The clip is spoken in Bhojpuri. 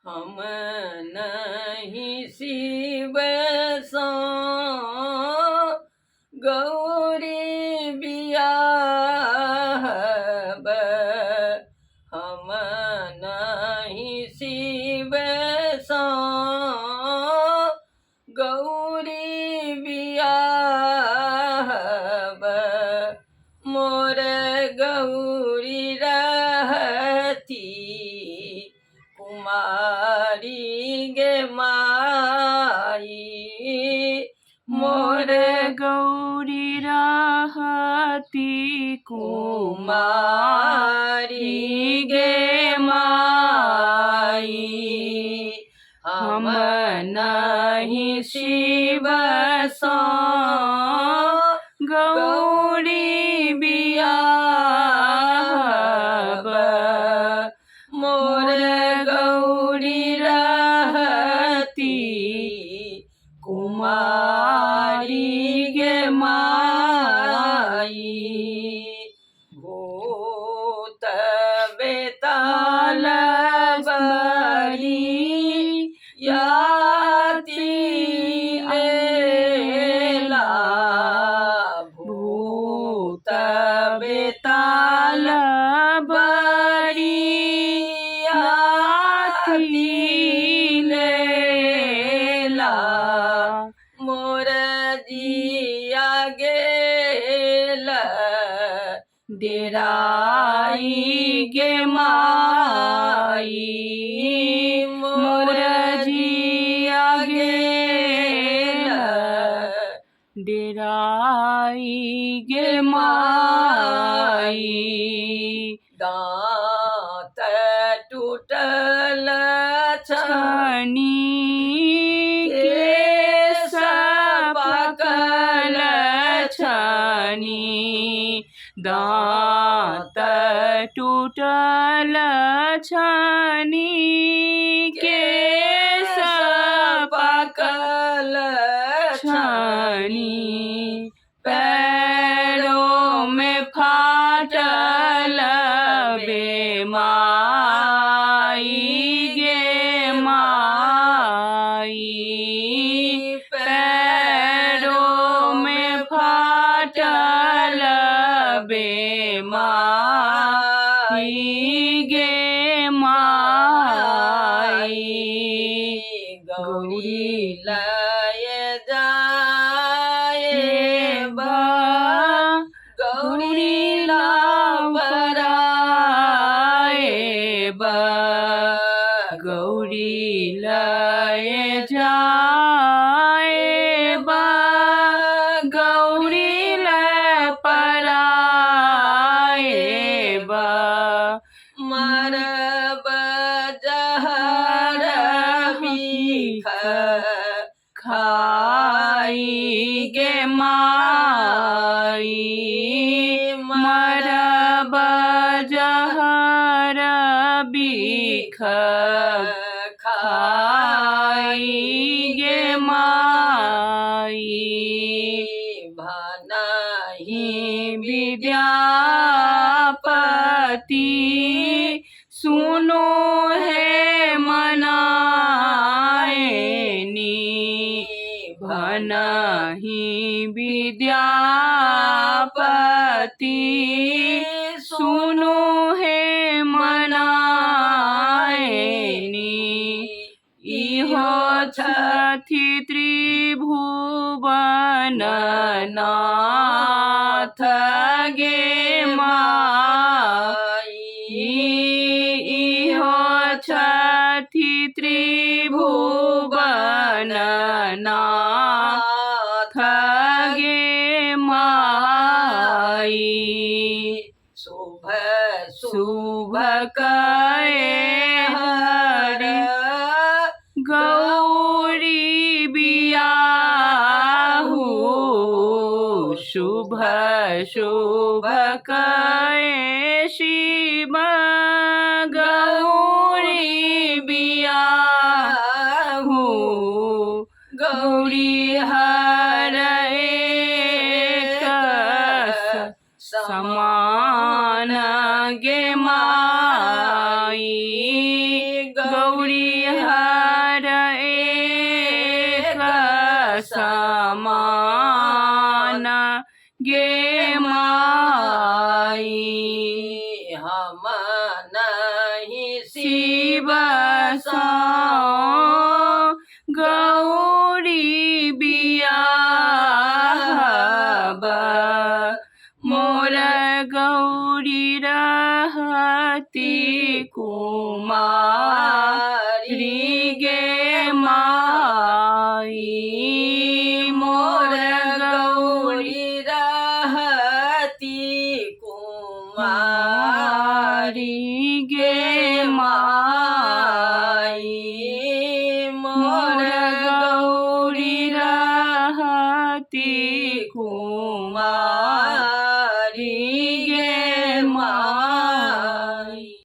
हम नहीं शिव सो गौरी बियाहब, हम नहीं शिव सो गौरी बियाहब, मोर गौरी रहती कुमारी गे माई, मोर गौरी रहती कुमारी गे माई, हम नहीं शिव सो गौरी बियाहब, मोर गौरी रहती कुमारी गे माई, भूत बेताल बरी याति लेला, भूत बेताल बरी याति लेला, मोर जिया गेल डेराई गे माई, मोर जिया गेल डेराई गे माई, दाँत टूटल छनी केश पाकल छनी, दाँत टूटल छनी केश पाकल छनी, पैरों में फाटल बेमाई गे माई, पैरों में फाटल बेमाई गे माई, गौरी लय जाए बा, गौरी लापराए बा, गौरी लय जाए बा, गौरी लय पराए बा, मरब जहर बीख खाई गे माई, मरब जहर बीख खाई गे माई, भनहि विद्यापति सुनो है मनाएनी, भनहि विद्यापति सुनो है मनाएनी, इहो छथि त्रिभुवन नाथ गे माई, इहो छथि त्रिभुवन नाथ गे माई, शुभ शुभ कए हरि गौरी बियाहू, शुभ शुभ कए शिव गौरी बियाहू, गौरी हर एक समान गे माई, गौरी बसा गौरी बियाहबा मोर गौरी रहती कुमारी गे माई मोर गौरी रहती कुमारी गे माई माई